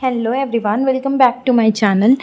Hello everyone, welcome back to my channel.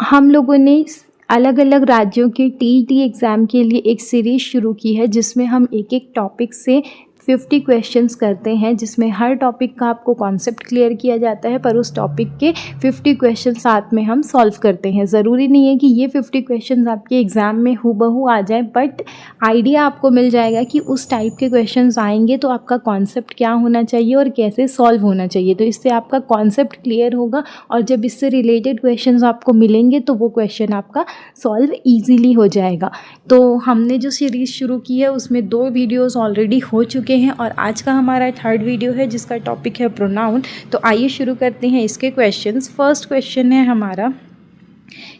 हम लोगों ने अलग अलग राज्यों के टीईटी एग्ज़ाम के लिए एक सीरीज़ शुरू की है जिसमें हम एक एक टॉपिक से 50 क्वेश्चंस करते हैं, जिसमें हर टॉपिक का आपको कॉन्सेप्ट क्लियर किया जाता है, पर उस टॉपिक के 50 क्वेश्चन साथ में हम सॉल्व करते हैं। ज़रूरी नहीं है कि ये 50 क्वेश्चंस आपके एग्ज़ाम में हूबहू आ जाए, बट आइडिया आपको मिल जाएगा कि उस टाइप के क्वेश्चंस आएंगे तो आपका कॉन्सेप्ट क्या होना चाहिए और कैसे सॉल्व होना चाहिए। तो इससे आपका कॉन्सेप्ट क्लियर होगा और जब इससे रिलेटेड क्वेश्चंस आपको मिलेंगे तो वो क्वेश्चन आपका सॉल्व ईजीली हो जाएगा। तो हमने जो सीरीज़ शुरू की है उसमें 2 वीडियोज़ ऑलरेडी हो चुके हैं और आज का हमारा 3rd वीडियो है जिसका टॉपिक है प्रोनाउन। तो आइए शुरू करते हैं इसके क्वेश्चंस। फर्स्ट क्वेश्चन है हमारा,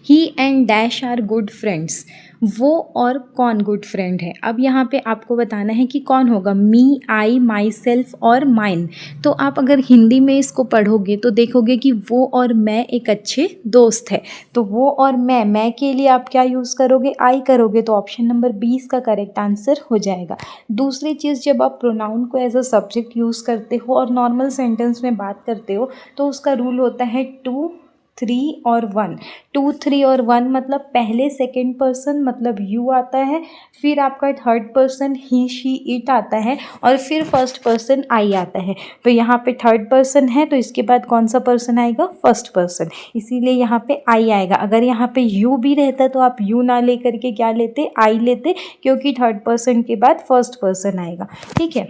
he and dash are good friends. वो और कौन गुड फ्रेंड है। अब यहाँ पे आपको बताना है कि कौन होगा, मी, आई, माई सेल्फ और माइन। तो आप अगर हिंदी में इसको पढ़ोगे तो देखोगे कि वो और मैं एक अच्छे दोस्त है। तो वो और मैं के लिए आप क्या यूज़ करोगे, आई करोगे। तो ऑप्शन नंबर 20 का करेक्ट आंसर हो जाएगा। दूसरी चीज़, जब आप प्रोनाउन को एज अ सब्जेक्ट यूज़ करते हो और नॉर्मल सेंटेंस में बात करते हो तो उसका रूल होता है 2, 3 और 1। 2, 3 और 1 मतलब पहले सेकेंड पर्सन मतलब यू आता है, फिर आपका third person he, she, it आता है और फिर फर्स्ट पर्सन आई आता है। तो यहाँ पे थर्ड पर्सन है तो इसके बाद कौन सा पर्सन आएगा, फर्स्ट पर्सन, इसीलिए यहाँ पे आई आएगा। अगर यहाँ पे यू भी रहता तो आप यू ना लेकर के क्या लेते, आई लेते, क्योंकि थर्ड पर्सन के बाद फर्स्ट पर्सन आएगा। ठीक है,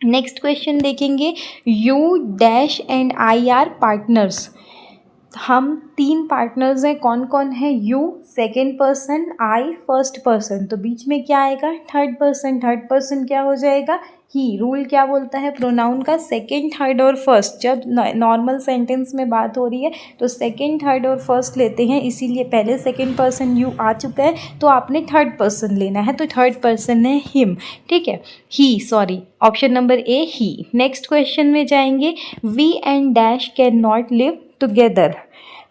नेक्स्ट क्वेश्चन देखेंगे, you dash and I R partners. हम 3 पार्टनर्स हैं, कौन कौन है, you second person, I first person, तो बीच में क्या आएगा, थर्ड पर्सन। थर्ड पर्सन क्या हो जाएगा, ही। रूल क्या बोलता है प्रोनाउन का, सेकेंड, थर्ड और फर्स्ट। जब नॉर्मल सेंटेंस में बात हो रही है तो सेकेंड, थर्ड और फर्स्ट लेते हैं, इसीलिए पहले सेकेंड पर्सन यू आ चुका है तो आपने थर्ड पर्सन लेना है, तो थर्ड पर्सन है हिम। ठीक है, he, sorry, option number A, he. Next question में जाएंगे, we and dash can not live together.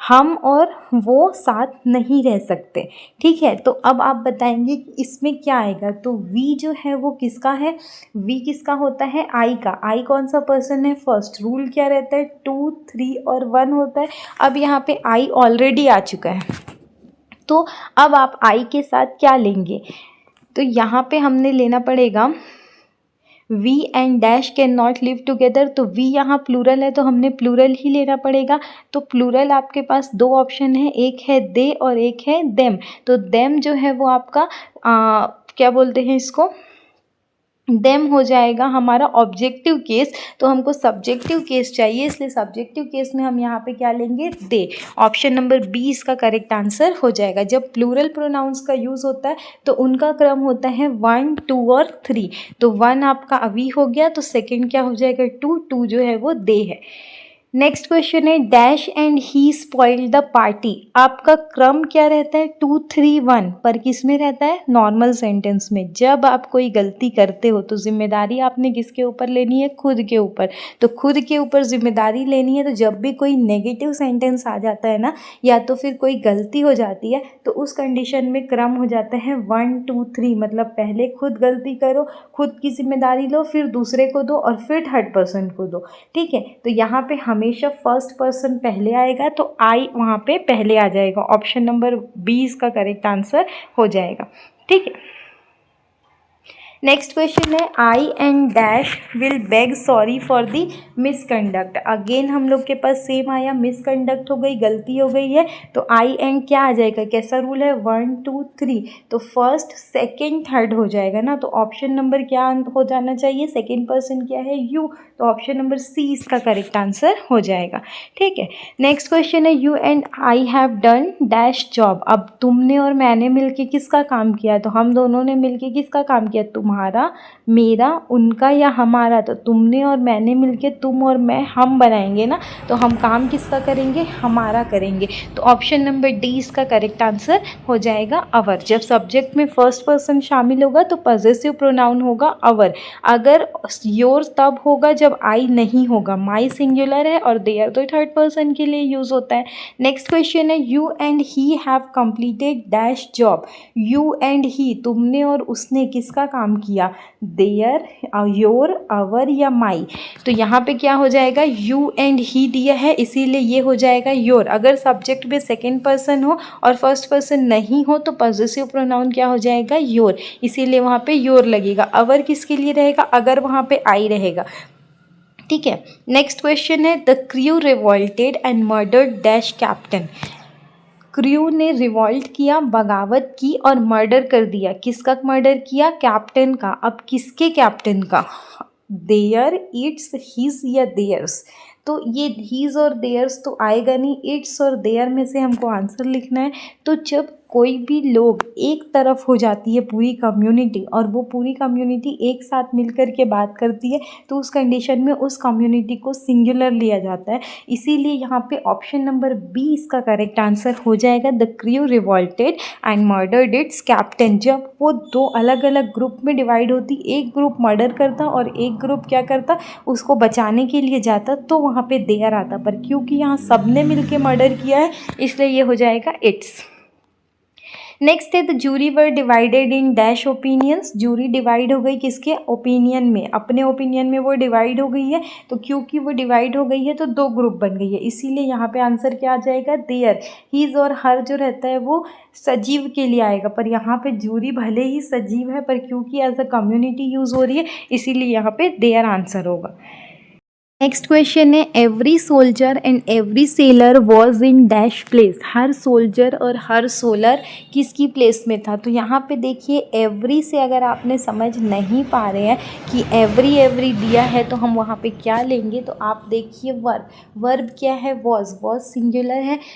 हम और वो साथ नहीं रह सकते। ठीक है, तो अब आप बताएंगे कि इसमें क्या आएगा। तो वी जो है वो किसका है, वी किसका होता है, आई का। आई कौन सा पर्सन है, फर्स्ट। रूल क्या रहता है, 2, 3 और 1 होता है। अब यहाँ पे आई ऑलरेडी आ चुका है तो अब आप आई के साथ क्या लेंगे, तो यहाँ पे हमने लेना पड़ेगा we and dash can not live together. तो वी यहाँ प्लूरल है तो हमने प्लूरल ही लेना पड़ेगा। तो प्लूरल आपके पास 2 ऑप्शन है, एक है दे और एक है देम। तो देम जो है वो आपका क्या बोलते हैं इसको, देम हो जाएगा हमारा ऑब्जेक्टिव केस। तो हमको सब्जेक्टिव केस चाहिए, इसलिए सब्जेक्टिव केस में हम यहाँ पे क्या लेंगे, दे। ऑप्शन नंबर 20 का करेक्ट आंसर हो जाएगा। जब प्लूरल प्रोनाउंस का यूज़ होता है तो उनका क्रम होता है 1, 2 और 3। तो 1 आपका अभी हो गया तो सेकेंड क्या हो जाएगा, 2, 2 जो है वो दे है। नेक्स्ट क्वेश्चन है, dash and he spoiled the party. आपका क्रम क्या रहता है, 2, 3, 1, पर किस में रहता है, नॉर्मल सेंटेंस में। जब आप कोई गलती करते हो तो जिम्मेदारी आपने किसके ऊपर लेनी है, खुद के ऊपर। तो खुद के ऊपर जिम्मेदारी लेनी है। तो जब भी कोई नेगेटिव सेंटेंस आ जाता है ना, या तो फिर कोई गलती हो जाती है तो उस कंडीशन में क्रम हो जाता है 1, 2, 3। मतलब पहले खुद गलती करो, खुद की जिम्मेदारी लो, फिर दूसरे को दो और फिर थर्ड पर्सन को दो। ठीक है, तो यहाँ पे हमेशा फर्स्ट पर्सन पहले आएगा तो आई वहाँ पे पहले आ जाएगा। ऑप्शन नंबर 20 का करेक्ट आंसर हो जाएगा। ठीक है, नेक्स्ट क्वेश्चन है, I and dash will beg sorry for the misconduct. Again हम लोग के पास सेम आया, मिसकंडक्ट हो गई, गलती हो गई है, तो आई एंड क्या आ जाएगा, कैसा रूल है, 1, 2, 3। तो फर्स्ट, सेकेंड, थर्ड हो जाएगा ना। तो ऑप्शन नंबर क्या हो जाना चाहिए, सेकेंड पर्सन क्या है, यू। तो ऑप्शन नंबर सी इसका करेक्ट आंसर हो जाएगा। ठीक है, नेक्स्ट क्वेश्चन है, you and I have done dash job. अब तुमने और मैंने मिलके किसका काम किया, तो हम दोनों ने मिलके किसका काम किया, तुम्हारा, मेरा, उनका या हमारा। तो तुमने और मैंने मिलके, तुम और मैं, हम बनाएंगे ना। तो हम काम किसका करेंगे, हमारा करेंगे। तो ऑप्शन नंबर डी इसका करेक्ट आंसर हो जाएगा, अवर। जब सब्जेक्ट में फर्स्ट पर्सन शामिल होगा तो पॉजेसिव प्रोनाउन होगा अवर। अगर योर तब होगा जब आई नहीं होगा, माई सिंगुलर है और देयर तो थर्ड पर्सन के लिए यूज होता है। नेक्स्ट क्वेश्चन है, you and he have completed dash job. You and he, तुमने और उसने किसका काम किया, देयर, योर, आवर या माई। तो यहाँ पे क्या हो जाएगा, यू एंड ही दिया है, इसीलिए ये हो जाएगा योर। अगर सब्जेक्ट में सेकेंड पर्सन हो और फर्स्ट पर्सन नहीं हो तो पॉजेसिव प्रोनाउन क्या हो जाएगा, योर, इसीलिए वहाँ पे योर लगेगा। आवर किसके लिए रहेगा, अगर वहाँ पे आई रहेगा। ठीक है, नेक्स्ट क्वेश्चन है, the crew revolted and murdered dash captain. Crew ने रिवॉल्ट किया, बगावत की और मर्डर कर दिया। किसका मर्डर किया, कैप्टन का। अब किसके कैप्टन का, देयर, इट्स, हिज या देयर्स। तो ये हीज और देयर्स तो आएगा नहीं, इट्स और देयर में से हमको आंसर लिखना है। तो जब कोई भी लोग एक तरफ हो जाती है पूरी कम्युनिटी और वो पूरी कम्युनिटी एक साथ मिलकर के बात करती है तो उस कंडीशन में उस कम्युनिटी को सिंगुलर लिया जाता है। इसीलिए यहाँ पे ऑप्शन नंबर बी इसका करेक्ट आंसर हो जाएगा, the crew revolted and murdered its captain. जब वो दो अलग अलग ग्रुप में डिवाइड होती, एक ग्रुप मर्डर करता और एक ग्रुप क्या करता, उसको बचाने के लिए जाता, तो वहाँ पे देयर आता। पर क्योंकि यहाँ सब ने मिल के मर्डर किया है इसलिए ये हो जाएगा इट्स। नेक्स्ट है, the jury were divided in dash opinions. Jury divide हो गई किसके, ओपिनियन में, अपने ओपिनियन में वो डिवाइड हो गई है। तो क्योंकि वो डिवाइड हो गई है तो दो ग्रुप बन गई है, इसीलिए यहाँ पे आंसर क्या आ जाएगा, देयर। हीज और हर जो रहता है वो सजीव के लिए आएगा, पर यहाँ पे जूरी भले ही सजीव है पर क्योंकि एज अ कम्युनिटी यूज़ हो रही है इसीलिए यहाँ पे देयर आंसर होगा। नेक्स्ट क्वेश्चन है, every soldier and every seller was in dash place. Her soldier और हर सोलर किसकी प्लेस में था। तो यहाँ पे देखिए एवरी से अगर आपने समझ नहीं पा रहे हैं कि एवरी दिया है तो हम वहाँ पे क्या लेंगे, तो आप देखिए वर्ब क्या है, वॉज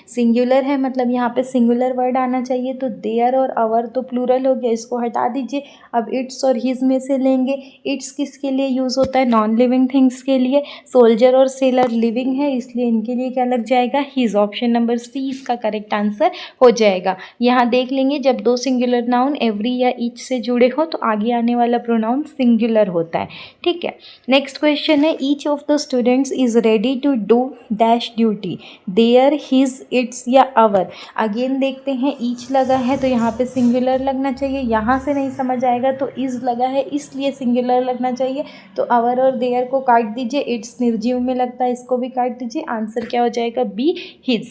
सिंगुलर है मतलब यहाँ पे सिंगुलर वर्ड आना चाहिए। तो देयर और अवर तो प्लूरल हो गया, इसको हटा दीजिए। अब इट्स और हिज में से लेंगे। इट्स किसके लिए यूज़ होता है, नॉन लिविंग थिंग्स के लिए। सोल्जर और सेलर लिविंग है इसलिए इनके लिए क्या लग जाएगा, हिज। ऑप्शन नंबर सी इसका करेक्ट आंसर हो जाएगा। यहाँ देख लेंगे जब दो सिंगुलर नाउन एवरी या ईच से जुड़े हो तो आगे आने वाला प्रोनाउन सिंगुलर होता है। ठीक है, नेक्स्ट क्वेश्चन है, each of the students is ready to do dash duty, there, his, its या अवर। अगेन देखते हैं, ईच लगा है तो यहाँ पे सिंगुलर लगना चाहिए, यहाँ से नहीं समझ आएगा तो इज लगा है इसलिए सिंगुलर लगना चाहिए। तो अवर और देयर को काट दीजिए, इट्स निर्जीव में लगता है इसको भी काट दीजिए। आंसर क्या हो जाएगा, बी, हिज।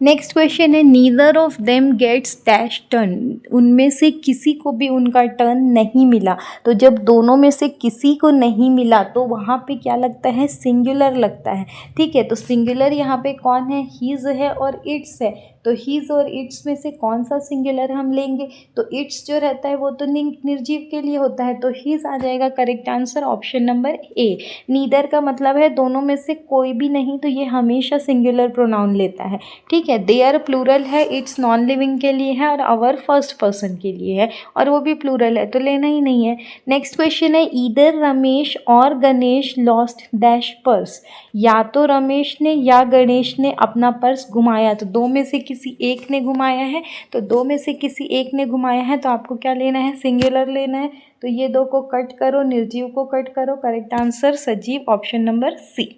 नेक्स्ट क्वेश्चन है, neither of them gets dash turn. उनमें से किसी को भी उनका टर्न नहीं मिला। तो जब दोनों में से किसी को नहीं मिला तो वहाँ पे क्या लगता है, सिंगुलर लगता है। ठीक है, तो सिंगुलर यहाँ पे कौन है, हीज है और इट्स है। तो हीज और इट्स में से कौन सा सिंगुलर हम लेंगे, तो इट्स जो रहता है वो तो निर्जीव के लिए होता है, तो हीज आ जाएगा करेक्ट आंसर, ऑप्शन नंबर ए। नीदर का मतलब है दोनों में से कोई भी नहीं, तो ये हमेशा सिंगुलर प्रोनाउन लेता है। ठीक है, देयर प्लूरल है, इट्स नॉन लिविंग के लिए है और अवर फर्स्ट पर्सन के लिए है और वो भी प्लूरल है तो लेना ही नहीं है। नेक्स्ट क्वेश्चन है, ईदर रमेश और गणेश लॉस्ट डैश पर्स। या तो रमेश ने या गणेश ने अपना पर्स घुमाया, तो दो में से किसी एक ने घुमाया है, तो दो में से किसी एक ने घुमाया है तो आपको क्या लेना है, सिंगुलर लेना है। तो ये दो को कट करो, निर्जीव को कट करो, करेक्ट आंसर सजीव, option number C.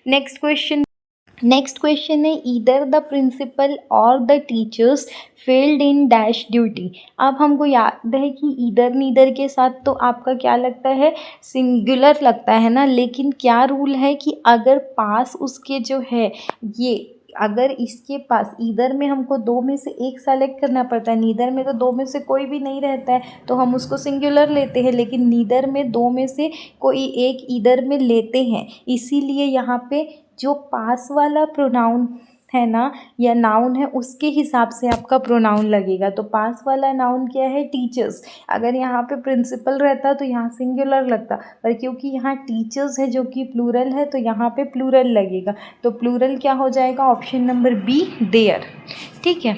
Next question है, ईदर द प्रिंसिपल और the teachers failed in dash duty. अब हमको याद है कि ईदर नीदर के साथ तो आपका क्या लगता है, सिंगुलर लगता है ना, लेकिन क्या रूल है कि अगर पास उसके जो है ये, अगर इसके पास ईदर में हमको दो में से एक सेलेक्ट करना पड़ता है, नीदर में तो दो में से कोई भी नहीं रहता है तो हम उसको सिंगुलर लेते हैं, लेकिन नीदर में दो में से कोई एक ईदर में लेते हैं। इसीलिए यहाँ पे जो पास वाला प्रोनाउन है ना या नाउन है उसके हिसाब से आपका प्रोनाउन लगेगा। तो पास वाला नाउन क्या है, टीचर्स। अगर यहाँ पे प्रिंसिपल रहता तो यहाँ सिंगुलर लगता, पर क्योंकि यहाँ टीचर्स है जो कि प्लूरल है तो यहाँ पे प्लूरल लगेगा। तो प्लूरल क्या हो जाएगा, ऑप्शन नंबर बी, देयर। ठीक है,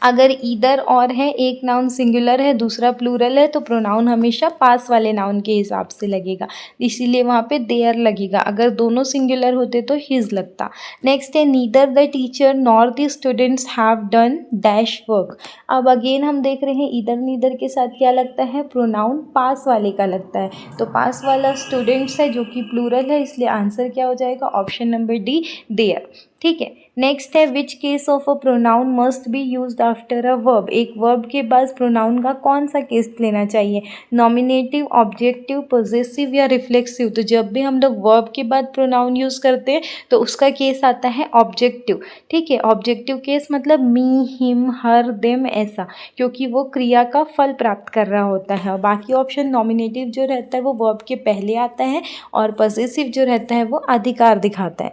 अगर ईदर और है, एक नाउन सिंगुलर है दूसरा प्लूरल है तो प्रोनाउन हमेशा पास वाले नाउन के हिसाब से लगेगा, इसीलिए वहाँ पे देयर लगेगा। अगर दोनों सिंगुलर होते तो हिज लगता। नेक्स्ट है, neither the teacher nor the students have done dash work. अब अगेन हम देख रहे हैं ईदर नीदर के साथ क्या लगता है, प्रोनाउन पास वाले का लगता है। तो पास वाला स्टूडेंट्स है जो कि प्लूरल है, इसलिए आंसर क्या हो जाएगा, ऑप्शन नंबर डी, देयर। ठीक है, नेक्स्ट है, which case of a pronoun must be used after a verb, एक वर्ब के बाद प्रोनाउन का कौन सा केस लेना चाहिए, नॉमिनेटिव, ऑब्जेक्टिव, पॉजेसिव या रिफ्लेक्सिव। तो जब भी हम लोग वर्ब के बाद प्रोनाउन यूज़ करते हैं तो उसका केस आता है ऑब्जेक्टिव। ठीक है, ऑब्जेक्टिव केस मतलब मी, हिम, हर, देम ऐसा, क्योंकि वो क्रिया का फल प्राप्त कर रहा होता है। और बाकी ऑप्शन नॉमिनेटिव जो रहता है वो वर्ब के पहले आता है और पॉजेसिव जो रहता है वो अधिकार दिखाता है।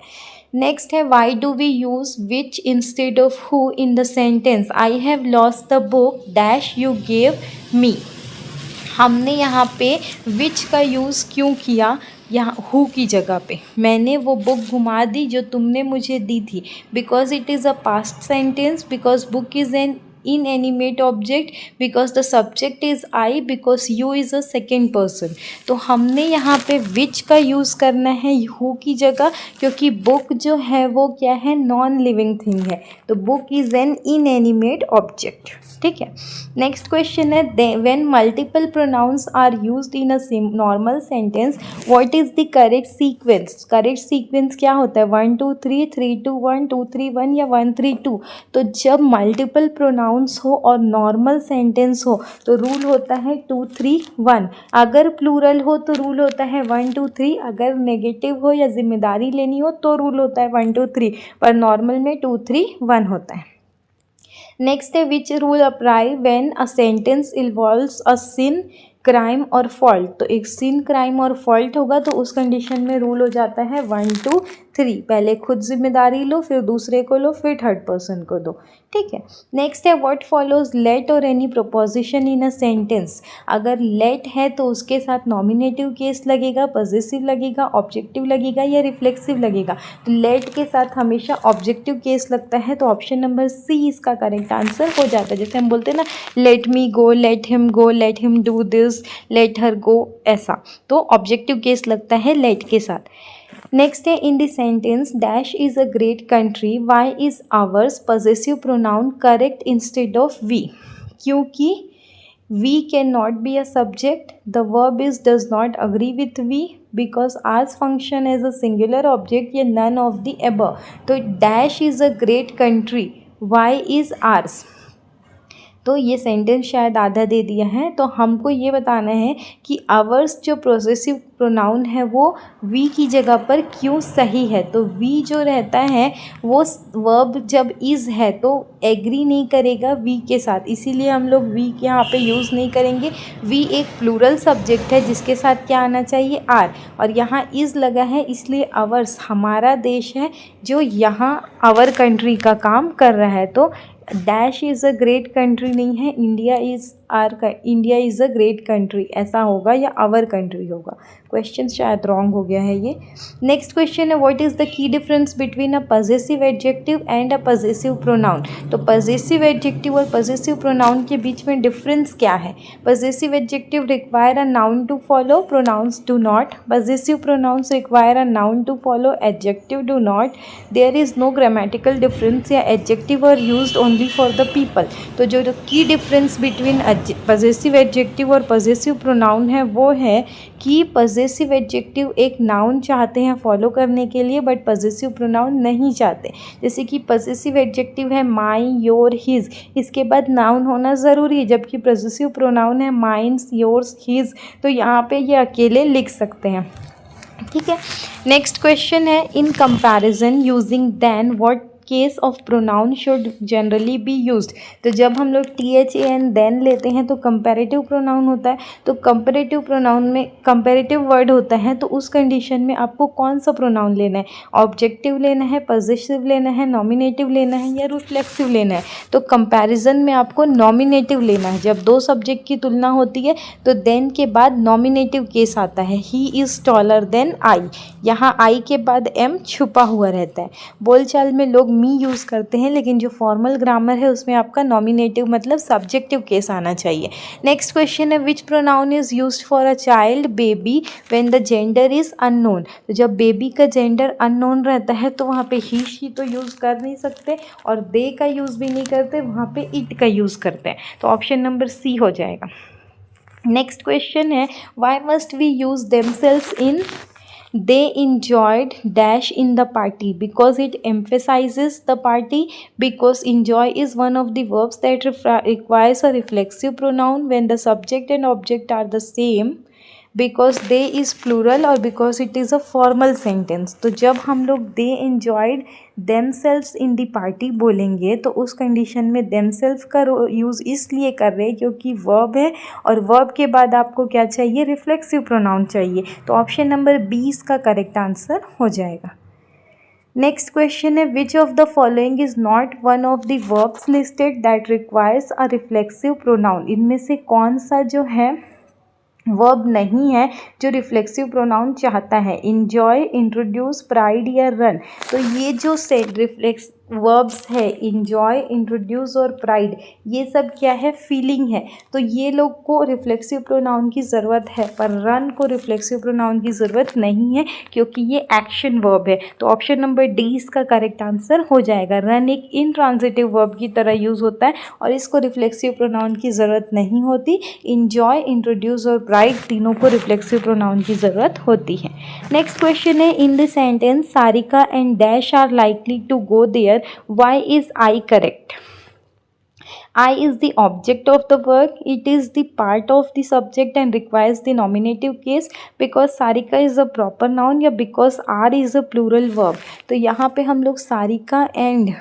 नेक्स्ट है why do we use which instead of who in the sentence, I have lost the book dash you gave me. हमने यहाँ पे विच का यूज़ क्यों किया, यहाँ हु की जगह पे, मैंने वो बुक घुमा दी जो तुमने मुझे दी थी, because it is a past sentence, because book is an inanimate object, because the subject is I, because you is a second person। तो हमने यहाँ पे which का यूज़ करना है who की जगह, क्योंकि book जो है वो क्या है, नॉन लिविंग थिंग है, तो book is an inanimate object। ठीक है, नेक्स्ट क्वेश्चन है when multiple pronouns are used in a normal sentence what is the correct sequence. Correct sequence क्या होता है, 1 2 3 3 2 1 2 3 1 या 1 3 2। तो जब मल्टीपल प्रोनाउंस हो और नॉर्मल सेंटेंस हो तो रूल होता है 2 3 1। अगर प्लूरल हो तो रूल होता है 1 2 3। अगर नेगेटिव हो या जिम्मेदारी लेनी हो तो रूल होता है 1 2 3, पर नॉर्मल में 2 3 1 होता है। नेक्स्ट है which rule apply when a sentence involves a sin, crime और फॉल्ट। तो एक सिन, क्राइम और फॉल्ट होगा तो उस कंडीशन में रूल हो जाता है 1 2 3। पहले खुद जिम्मेदारी लो, फिर दूसरे को लो, फिर थर्ड पर्सन को दो। ठीक है, नेक्स्ट है व्हाट फॉलोज लेट और any proposition in a sentence. अगर लेट है तो उसके साथ नॉमिनेटिव केस लगेगा, पॉजेसिव लगेगा, ऑब्जेक्टिव लगेगा या रिफ्लेक्सिव लगेगा। तो लेट के साथ हमेशा ऑब्जेक्टिव केस लगता है, तो ऑप्शन नंबर सी इसका करेक्ट आंसर हो जाता है। जैसे हम बोलते हैं ना, let me go, let him do this, let her go, ऐसा, तो ऑब्जेक्टिव केस लगता है लेट के साथ। नेक्स्ट है in the sentence dash is a great country why is ours possessive pronoun correct instead of we. क्योंकि we can not be a subject, the verb is does not agree with we, because ours function as a singular object, या none of the above. तो dash is a great country, why is ours. तो ये sentence शायद आधा दे दिया है, तो हमको ये बताना है कि आवर्स जो प्रोसेसिव प्रोनाउन है वो वी की जगह पर क्यों सही है। तो वी जो रहता है वो वर्ब जब इज़ है तो एग्री नहीं करेगा वी के साथ, इसीलिए हम लोग वी यहाँ पे यूज़ नहीं करेंगे। वी एक प्लूरल सब्जेक्ट है जिसके साथ क्या आना चाहिए, आर, और यहाँ इज़ लगा है इसलिए आवर्स हमारा देश है जो यहाँ आवर कंट्री का काम कर रहा है। तो dash is a great country नहीं है, India is a great country ऐसा होगा, या आवर कंट्री होगा। क्वेश्चन शायद रॉन्ग हो गया है ये। नेक्स्ट क्वेश्चन है what is the key difference between a possessive adjective and a possessive pronoun. तो पॉजेसिव एडजेक्टिव और पॉजेसिव प्रोनाउन के बीच में डिफरेंस क्या है। Possessive adjective require a noun to follow, pronouns do not. Possessive pronouns require a noun to follow, adjective do not. There is no grammatical difference, या adjective are used only for the people. तो जो की difference between possessive adjective और possessive pronoun है वो है कि possessive adjective एक नाउन चाहते हैं फॉलो करने के लिए, बट पॉजेसिव प्रोनाउन नहीं चाहते। जैसे कि पॉजेसिव एडजेक्टिव है माई, योर, हिज, इसके बाद नाउन होना ज़रूरी है, जबकि पॉजेसिव प्रोनाउन है माइन्स, योर्स, हिज, तो यहाँ पे ये अकेले लिख सकते हैं। ठीक है, नेक्स्ट क्वेश्चन है in comparison using than what case of pronoun should generally be used. तो जब हम लोग THAN देन लेते हैं तो कंपैरेटिव प्रोनाउन होता है, तो कंपैरेटिव प्रोनाउन में कंपैरेटिव वर्ड होता है, तो उस कंडीशन में आपको कौन सा प्रोनाउन लेना है, ऑब्जेक्टिव लेना है, पॉजेसिव लेना है, नॉमिनेटिव लेना है, या रिफ्लेक्सिव लेना है। तो कंपैरिजन में आपको नॉमिनेटिव लेना है। जब दो सब्जेक्ट की तुलना होती है तो देन के बाद नॉमिनेटिव केस आता है, he is taller than I, यहाँ आई के बाद एम छुपा हुआ रहता है। बोलचाल में लोग मी यूज़ करते हैं, लेकिन जो फॉर्मल ग्रामर है उसमें आपका नॉमिनेटिव मतलब सब्जेक्टिव केस आना चाहिए। नेक्स्ट क्वेश्चन है which pronoun is used for a child baby when the gender is unknown. तो जब बेबी का जेंडर अननोन रहता है तो वहाँ पे ही शी तो यूज़ कर नहीं सकते, और दे का यूज़ भी नहीं करते, वहाँ पे इट का यूज़ करते हैं। तो ऑप्शन नंबर सी हो जाएगा। नेक्स्ट क्वेश्चन है why must we use themselves in they enjoyed dash in the party because it emphasizes the party. Because enjoy is one of the verbs that requires a reflexive pronoun when the subject and object are the same. Because they is plural और because it is a formal sentence. तो जब हम लोग they enjoyed themselves in the party बोलेंगे तो उस condition में themselves का यूज़ इसलिए कर रहे हैं क्योंकि वर्ब है और वर्ब के बाद आपको क्या चाहिए, रिफ्लेक्सिव प्रोनाउन चाहिए. तो ऑप्शन नंबर 20 का करेक्ट आंसर हो जाएगा. नेक्स्ट क्वेश्चन है which of the following is not one of the verbs listed that requires a reflexive pronoun. इनमें से कौन सा जो है वर्ब नहीं है जो रिफ्लेक्सिव प्रोनाउन चाहता है. इंजॉय, इंट्रोड्यूस, प्राइड या रन. तो ये जो रिफ्लेक्स वर्ब्स है इंजॉय, इंट्रोड्यूस और प्राइड, ये सब क्या है, फीलिंग है. तो ये लोग को रिफ्लेक्सिव प्रोनाउन की ज़रूरत है पर रन को रिफ्लेक्सिव प्रोनाउन की ज़रूरत नहीं है क्योंकि ये एक्शन वर्ब है. तो ऑप्शन नंबर डी इसका करेक्ट आंसर हो जाएगा. रन एक इनट्रांजिटिव वर्ब की तरह यूज़ होता है और इसको रिफ्लेक्सिव प्रोनाउन की ज़रूरत नहीं होती. इंजॉय, इंट्रोड्यूस और प्राइड तीनों को रिफ्लेक्सिव प्रोनाउन की ज़रूरत होती है. नेक्स्ट क्वेश्चन है in the sentence Sarika and dash are likely to go there. Why is I correct? I is the object of the work. It is the part of the subject and requires the nominative case. Because Sarika is a proper noun या because are is a plural verb. तो यहाँ पे हम लोग Sarika and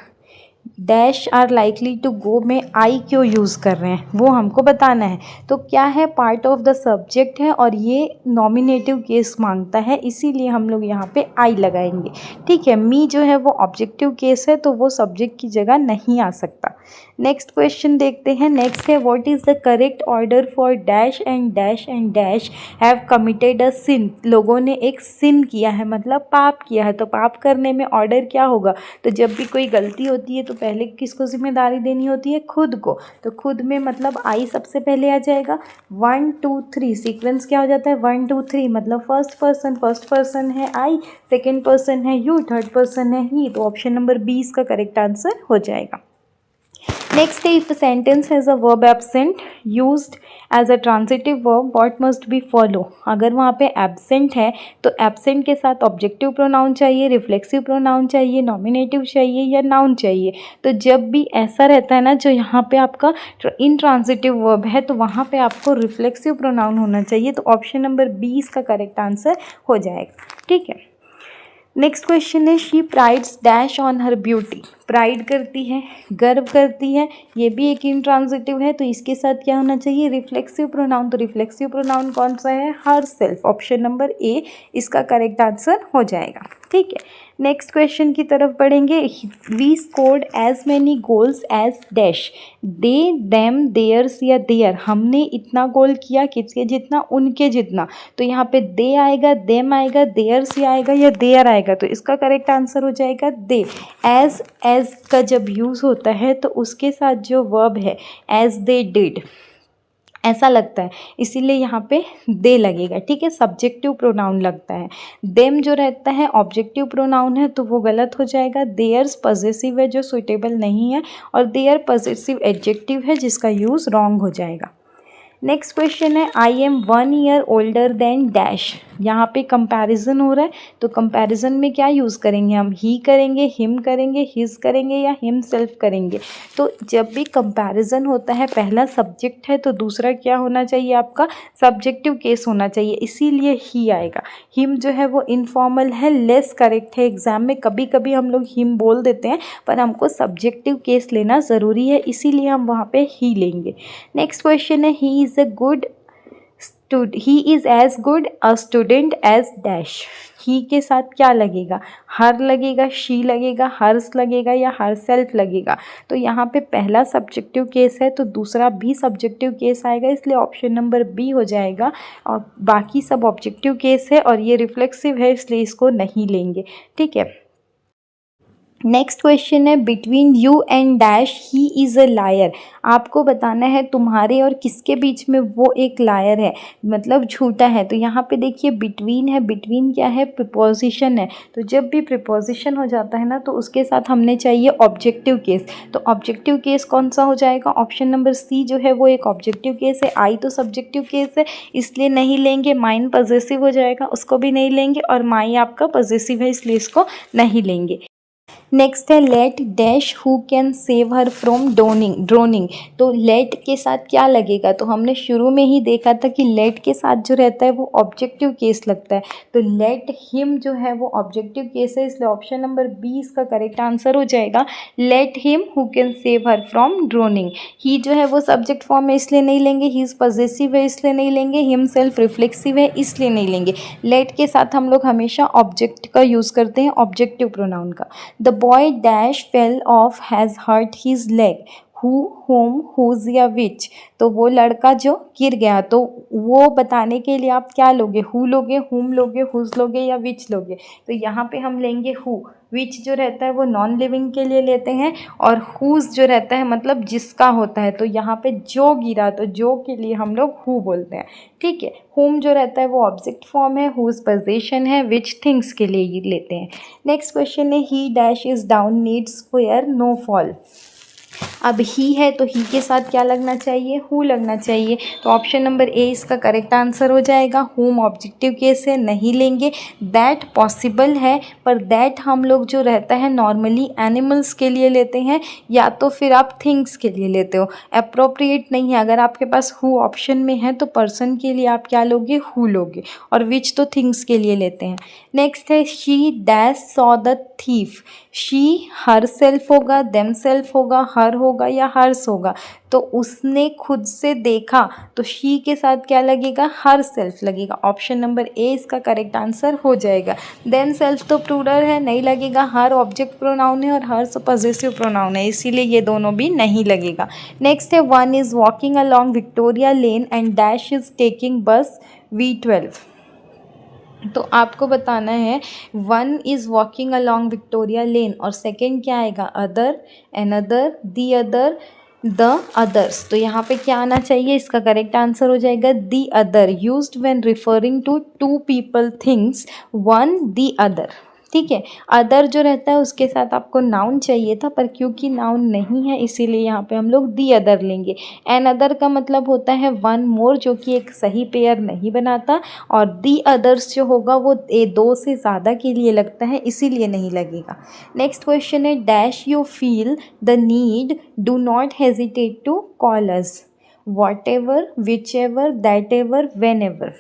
dash are likely to go में I क्यों use कर रहे हैं वो हमको बताना है. तो क्या है, पार्ट ऑफ द सब्जेक्ट है और ये नॉमिनेटिव केस मांगता है इसीलिए हम लोग यहाँ पे आई लगाएंगे. ठीक है, मी जो है वो ऑब्जेक्टिव केस है तो वो सब्जेक्ट की जगह नहीं आ सकता. नेक्स्ट क्वेश्चन देखते हैं. नेक्स्ट है what is the correct order for dash and dash and dash have committed a sin. लोगों ने एक सिन किया है मतलब पाप किया है. तो पाप करने में ऑर्डर क्या होगा, तो जब भी कोई गलती होती है तो पहले किसको जिम्मेदारी देनी होती है, खुद को. तो खुद में मतलब आई सबसे पहले आ जाएगा. 1 2 3 सीक्वेंस क्या हो जाता है, 1 2 3 मतलब फर्स्ट पर्सन है आई, सेकेंड पर्सन है यू, थर्ड पर्सन है ही. तो ऑप्शन नंबर 20 का करेक्ट आंसर हो जाएगा. नेक्स्ट है if sentence has a verb absent used as a transitive verb what must be follow. अगर वहाँ पे एब्सेंट है तो एब्सेंट के साथ ऑब्जेक्टिव प्रोनाउन चाहिए, रिफ्लेक्सिव प्रोनाउन चाहिए, नॉमिनेटिव चाहिए या नाउन चाहिए. तो जब भी ऐसा रहता है ना जो यहाँ पे आपका इनट्रांजिटिव वर्ब है तो वहाँ पे आपको रिफ्लेक्सिव प्रोनाउन होना चाहिए. तो ऑप्शन नंबर 20 का करेक्ट आंसर हो जाएगा. ठीक है. नेक्स्ट क्वेश्चन है she prides dash on her beauty. Pride करती है, गर्व करती है, ये भी एक इंट्रांजिटिव है तो इसके साथ क्या होना चाहिए, रिफ्लेक्सिव प्रोनाउन. तो रिफ्लेक्सिव प्रोनाउन कौन सा है, हर सेल्फ. ऑप्शन नंबर ए इसका करेक्ट आंसर हो जाएगा. ठीक है. नेक्स्ट क्वेश्चन की तरफ बढ़ेंगे. We scored as many goals as dash. They, them, theirs या देयर. हमने इतना गोल किया किसके जितना, उनके जितना. तो यहाँ पे दे आएगा, देम आएगा, देयर्स आएगा या देयर आएगा. तो इसका करेक्ट आंसर हो जाएगा दे. एज का जब यूज़ होता है तो उसके साथ जो वर्ब है एज दे डिड ऐसा लगता है इसीलिए यहाँ पे दे लगेगा. ठीक है, सब्जेक्टिव प्रोनाउन लगता है. देम जो रहता है ऑब्जेक्टिव प्रोनाउन है तो वो गलत हो जाएगा. देयर्स पॉजेसिव है जो सुटेबल नहीं है और देयर पॉजेसिव एडजेक्टिव है जिसका यूज़ रॉन्ग हो जाएगा. नेक्स्ट क्वेश्चन है I am 1 year older than dash. यहाँ पे कंपैरिजन हो रहा है तो कंपैरिजन में क्या यूज़ करेंगे हम, ही करेंगे, हिम करेंगे, हिज करेंगे या हिम सेल्फ करेंगे. तो जब भी कंपैरिजन होता है पहला सब्जेक्ट है तो दूसरा क्या होना चाहिए, आपका सब्जेक्टिव केस होना चाहिए इसीलिए ही आएगा. हिम जो है वो इनफॉर्मल है, लेस करेक्ट है. एग्जाम में कभी कभी हम लोग हिम बोल देते हैं पर हमको सब्जेक्टिव केस लेना ज़रूरी है इसीलिए हम वहाँ पे ही लेंगे. नेक्स्ट क्वेश्चन है he is as good a student as dash. He के साथ क्या लगेगा, हर लगेगा, शी लगेगा, हर्स लगेगा या हर सेल्फ लगेगा. तो यहाँ पे पहला सब्जेक्टिव केस है तो दूसरा भी सब्जेक्टिव केस आएगा इसलिए ऑप्शन नंबर बी हो जाएगा. और बाकी सब ऑब्जेक्टिव केस है और ये रिफ्लेक्सिव है इसलिए इसको नहीं लेंगे. ठीक है. नेक्स्ट क्वेश्चन है between you and dash he is a liar. आपको बताना है तुम्हारे और किसके बीच में वो एक लायर है, मतलब झूठा है। तो यहाँ पे देखिए बिटवीन है, बिटवीन क्या है, प्रिपोजिशन है। तो जब भी प्रिपोजिशन हो जाता है ना तो उसके साथ हमने चाहिए ऑब्जेक्टिव केस। तो ऑब्जेक्टिव केस कौन सा हो जाएगा, ऑप्शन नंबर सी जो है वो एक ऑब्जेक्टिव केस है। आई तो सब्जेक्टिव केस है इसलिए नहीं लेंगे। माइन पॉजेसिव हो जाएगा, उसको भी नहीं लेंगे। और माई आपका पॉजेसिव है इसलिए इसको नहीं लेंगे। नेक्स्ट है let dash who can save her from drowning. तो लेट के साथ क्या लगेगा, तो हमने शुरू में ही देखा था कि लेट के साथ जो रहता है वो ऑब्जेक्टिव केस लगता है। तो लेट हिम जो है वो ऑब्जेक्टिव केस है इसलिए ऑप्शन नंबर बी इसका करेक्ट आंसर हो जाएगा। Let him who can save her from drowning. He जो है वो सब्जेक्ट फॉर्म है इसलिए नहीं लेंगे। ही इज़ पॉजेसिव है इसलिए नहीं लेंगे। हिम सेल्फ रिफ्लेक्सिव है इसलिए नहीं लेंगे। लेट के साथ हम लोग हमेशा ऑब्जेक्ट का यूज़ करते हैं, ऑब्जेक्टिव प्रोनाउन का। The boy dash fell off has hurt his leg. Who, whom, whose या विच। तो वो लड़का जो गिर गया, तो वो बताने के लिए आप क्या लोगे, हु लोगे, हुम लोगे, हुज लोगे या विच लोगे। तो यहाँ पे हम लेंगे हु। विच जो रहता है वो नॉन लिविंग के लिए लेते हैं और हुज जो रहता है मतलब जिसका होता है। तो यहाँ पे जो गिरा तो जो के लिए हम लोग हु बोलते हैं, ठीक है। होम जो रहता है वो ऑब्जेक्ट फॉर्म है, हुज पोजीशन है, विच थिंग्स के लिए ये लेते हैं। नेक्स्ट क्वेश्चन है he dash is down needs fear no fall. अब ही है तो ही के साथ क्या लगना चाहिए, हु लगना चाहिए। तो ऑप्शन नंबर ए इसका करेक्ट आंसर हो जाएगा। होम ऑब्जेक्टिव केस है, नहीं लेंगे। दैट पॉसिबल है, पर दैट हम लोग जो रहता है नॉर्मली एनिमल्स के लिए लेते हैं या तो फिर आप थिंग्स के लिए लेते हो, अप्रोप्रिएट नहीं है। अगर आपके पास हु ऑप्शन में है तो पर्सन के लिए आप क्या लोगे, हु लोगे, और विच तो थिंग्स के लिए लेते हैं। नेक्स्ट है she dash saw the thief. She her self होगा, देम सेल्फ होगा, हर होगा या हर्स होगा। तो उसने खुद से देखा, तो शी के साथ क्या लगेगा, हर सेल्फ लगेगा। ऑप्शन नंबर ए इसका करेक्ट आंसर हो जाएगा। देम सेल्फ तो प्लूरल है, नहीं लगेगा। हर ऑब्जेक्ट प्रोनाउन है और हर्स पॉजेसिव प्रोनाउन है, इसीलिए ये दोनों भी नहीं लगेगा। नेक्स्ट है one is walking along Victoria lane and dash is taking bus V12। तो आपको बताना है one is walking along Victoria lane और सेकंड क्या आएगा, other, another, the other, the others. तो यहाँ पे क्या आना चाहिए, इसका करेक्ट आंसर हो जाएगा the other, used when referring to two people things, one the other, ठीक है। अदर जो रहता है उसके साथ आपको नाउन चाहिए था, पर क्योंकि नाउन नहीं है इसीलिए यहाँ पे हम लोग दी अदर लेंगे। एन अदर का मतलब होता है वन मोर, जो कि एक सही पेयर नहीं बनाता, और दी अदर्स जो होगा वो दो से ज़्यादा के लिए लगता है, इसीलिए नहीं लगेगा। नेक्स्ट क्वेश्चन है dash you feel the need, do not hesitate to call us, whatever, whichever, that ever, whenever.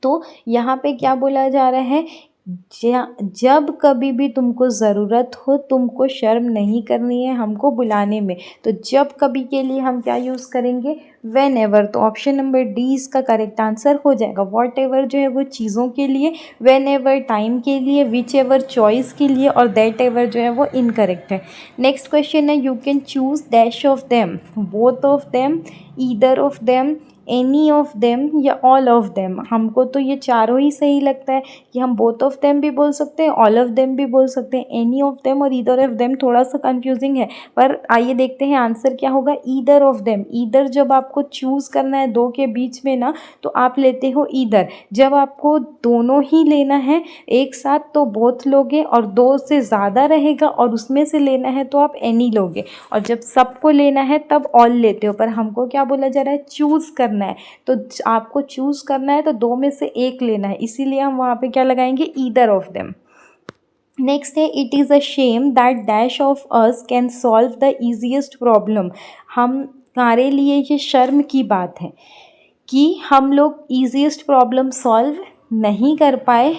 तो यहाँ पे क्या बोला जा रहा है, जब कभी भी तुमको ज़रूरत हो तुमको शर्म नहीं करनी है हमको बुलाने में। तो जब कभी के लिए हम क्या यूज़ करेंगे, वेन एवर। तो ऑप्शन नंबर डी इसका करेक्ट आंसर हो जाएगा। वॉट एवर जो है वो चीज़ों के लिए, वेन एवर टाइम के लिए, विच एवर चॉइस के लिए, और दैट एवर जो है वो इनकरेक्ट है। नेक्स्ट क्वेश्चन है you can choose dash of them, both of them, either of them, any of them या ऑल ऑफ देम। हमको तो ये चारों ही सही लगता है कि हम बोथ ऑफ देम भी बोल सकते हैं, ऑल ऑफ देम भी बोल सकते हैं। एनी ऑफ देम और ईदर ऑफ देम थोड़ा सा कंफ्यूजिंग है, पर आइए देखते हैं आंसर क्या होगा। ईदर ऑफ देम, ईदर जब आपको चूज़ करना है दो के बीच में ना तो आप लेते हो ईदर। जब आपको दोनों ही लेना है एक साथ तो बोथ लोगे, और दो से ज़्यादा रहेगा और उसमें से लेना है तो आप एनी लोगे, और जब सबको लेना है तब ऑल लेते हो। पर हमको क्या बोला जा रहा है, चूज़ करना है। तो आपको चूज़ करना है तो दो में से एक लेना है, इसीलिए हम वहाँ पे क्या लगाएंगे, ईदर ऑफ देम। नेक्स्ट है it is a shame that dash of us can solve the easiest problem. हमारे लिए ये शर्म की बात है कि हम लोग ईजीएस्ट प्रॉब्लम सॉल्व नहीं कर पाए,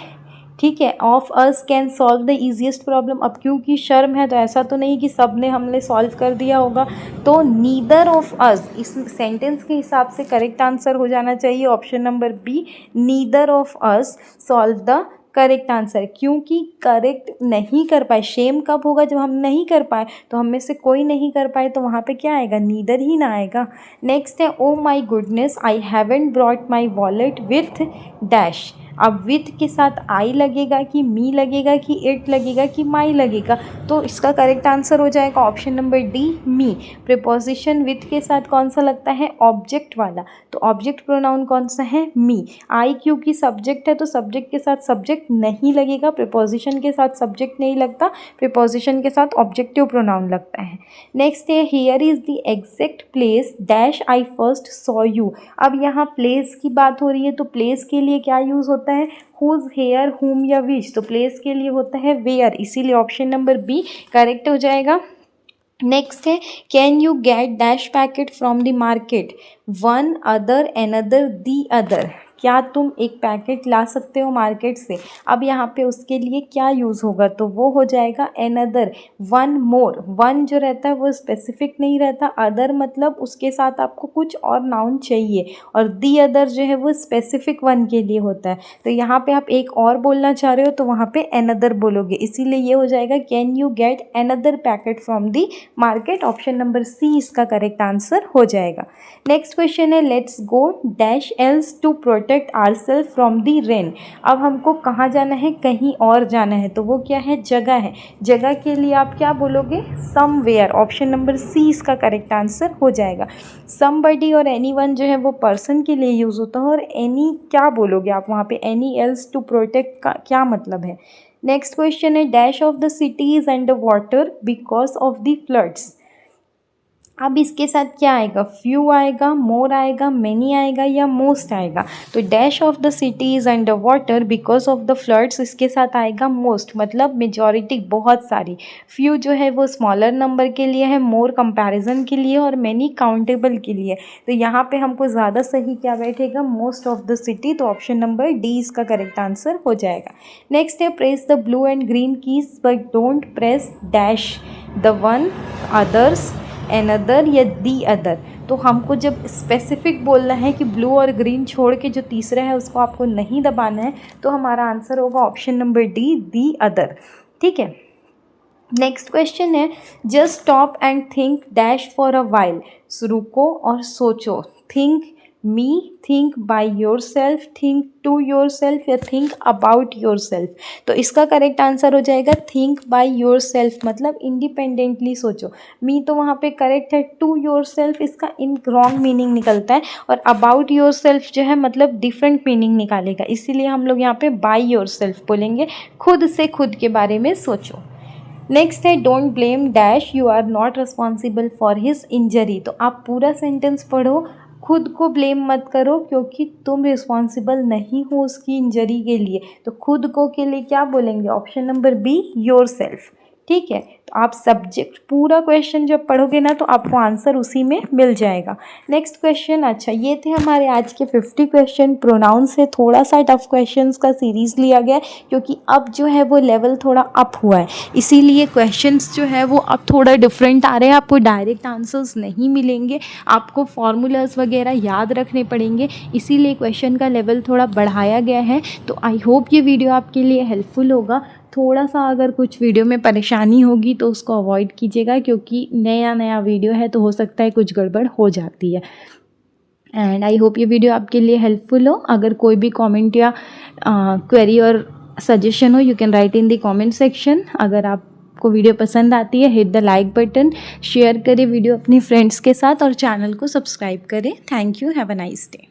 ठीक है। Of us can solve the easiest problem, अब क्योंकि शर्म है तो ऐसा तो नहीं कि सब ने हमने सॉल्व कर दिया होगा। तो नीदर ऑफ अस इस सेंटेंस के हिसाब से करेक्ट आंसर हो जाना चाहिए option number B, neither of us solve the correct answer. क्योंकि करेक्ट नहीं कर पाए, शेम कब होगा, जब हम नहीं कर पाए। तो हम में से कोई नहीं कर पाए तो वहाँ पे क्या आएगा, नीदर ही ना आएगा। नेक्स्ट है oh my goodness I haven't brought my wallet with dash. अब विथ के साथ आई लगेगा कि मी लगेगा कि इट लगेगा कि माई लगेगा, तो इसका करेक्ट आंसर हो जाएगा option number D me. Preposition with के साथ कौन सा लगता है, ऑब्जेक्ट वाला, तो ऑब्जेक्ट प्रोनाउन कौन सा है, मी। आई क्योंकि सब्जेक्ट है तो सब्जेक्ट के साथ सब्जेक्ट नहीं लगेगा, प्रीपोजिशन के साथ सब्जेक्ट नहीं लगता, प्रीपोजिशन के साथ ऑब्जेक्टिव प्रोनाउन लगता है। नेक्स्ट है here is the exact place dash I first saw you. अब यहाँ प्लेस की बात हो रही है तो प्लेस के लिए क्या यूज़ होता है, हुज, हेयर, हुम या विच, तो प्लेस के लिए होता है वेयर, इसीलिए ऑप्शन नंबर बी करेक्ट हो जाएगा। नेक्स्ट है can you gate dash packet from the market, one, other, another, the other, क्या तुम एक पैकेट ला सकते हो मार्केट से। अब यहाँ पे उसके लिए क्या यूज़ होगा, तो वो हो जाएगा एनदर, वन मोर। वन जो रहता है वो स्पेसिफिक नहीं रहता, अदर मतलब उसके साथ आपको कुछ और नाउन चाहिए, और दी अदर जो है वो स्पेसिफिक वन के लिए होता है। तो यहाँ पे आप एक और बोलना चाह रहे हो तो वहाँ पे एनदर बोलोगे, इसीलिए ये हो जाएगा can you get another packet from the market. Option number C इसका करेक्ट आंसर हो जाएगा। नेक्स्ट क्वेश्चन है let's go dash else to protect ourself from the rain. अब हमको कहाँ जाना है, कहीं और जाना है, तो वो क्या है, जगह है। जगह के लिए आप क्या बोलोगे, समवेयर। ऑप्शन नंबर सी इसका करेक्ट आंसर हो जाएगा। समबडी और एनीवन जो है वो पर्सन के लिए यूज़ होता है, और एनी क्या बोलोगे आप वहाँ पे, एनी एल्स टू प्रोटेक्ट का क्या मतलब है। नेक्स्ट क्वेश्चन है dash of the city is under water because of the floods. अब इसके साथ क्या आएगा, फ्यू आएगा, मोर आएगा, मैनी आएगा या मोस्ट आएगा। तो dash of the city is under water because of the floods, इसके साथ आएगा मोस्ट, मतलब मेजॉरिटी, बहुत सारी। फ्यू जो है वो स्मॉलर नंबर के लिए है, मोर कंपैरिजन के लिए, और मैनी काउंटेबल के लिए। तो यहाँ पे हमको ज़्यादा सही क्या बैठेगा, मोस्ट ऑफ द सिटी, तो ऑप्शन नंबर डी इसका करेक्ट आंसर हो जाएगा। नेक्स्ट है press the blue and green keys but don't press dash the one, others, another या दी अदर। तो हमको जब स्पेसिफिक बोलना है कि ब्लू और ग्रीन छोड़ के जो तीसरा है उसको आपको नहीं दबाना है, तो हमारा आंसर होगा option number D, the other. ठीक है, नेक्स्ट क्वेश्चन है just stop and think dash for a while. रुको और सोचो, think me, think by yourself, think to yourself या थिंक अबाउट योर सेल्फ। तो इसका करेक्ट आंसर हो जाएगा थिंक बाय योर सेल्फ, मतलब इंडिपेंडेंटली सोचो। मी तो वहाँ पे करेक्ट है, टू योर सेल्फ इसका इन रॉन्ग मीनिंग निकलता है, और अबाउट योर सेल्फ जो है मतलब डिफरेंट मीनिंग निकालेगा, इसीलिए हम लोग यहाँ पे बाय योर सेल्फ बोलेंगे, खुद से खुद के बारे में सोचो। नेक्स्ट है don't blame dash you are not responsible for his injury. तो आप पूरा सेंटेंस पढ़ो, खुद को ब्लेम मत करो क्योंकि तुम रिस्पॉन्सिबल नहीं हो उसकी इंजरी के लिए, तो खुद को के लिए क्या बोलेंगे, option number B, yourself. ठीक है, तो आप सब्जेक्ट पूरा क्वेश्चन जब पढ़ोगे ना तो आपको आंसर उसी में मिल जाएगा। नेक्स्ट क्वेश्चन, अच्छा ये थे हमारे आज के 50 क्वेश्चन। प्रोनाउन से थोड़ा सा टफ क्वेश्चंस का सीरीज़ लिया गया क्योंकि अब जो है वो लेवल थोड़ा अप हुआ है, इसीलिए क्वेश्चंस जो है वो अब थोड़ा डिफरेंट आ रहे हैं। आपको डायरेक्ट आंसर्स नहीं मिलेंगे, आपको फार्मूलाज वगैरह याद रखने पड़ेंगे, इसीलिए क्वेश्चन का लेवल थोड़ा बढ़ाया गया है। तो आई होप ये वीडियो आपके लिए हेल्पफुल होगा। थोड़ा सा अगर कुछ वीडियो में परेशानी होगी तो उसको अवॉइड कीजिएगा, क्योंकि नया वीडियो है तो हो सकता है कुछ गड़बड़ हो जाती है। एंड आई होप ये वीडियो आपके लिए हेल्पफुल हो। अगर कोई भी कमेंट या क्वेरी और सजेशन हो, you can write in the comment section. अगर आपको वीडियो पसंद आती है, hit the like button, share करें वीडियो अपनी फ्रेंड्स के साथ और चैनल को सब्सक्राइब करें। Thank you, have a nice day.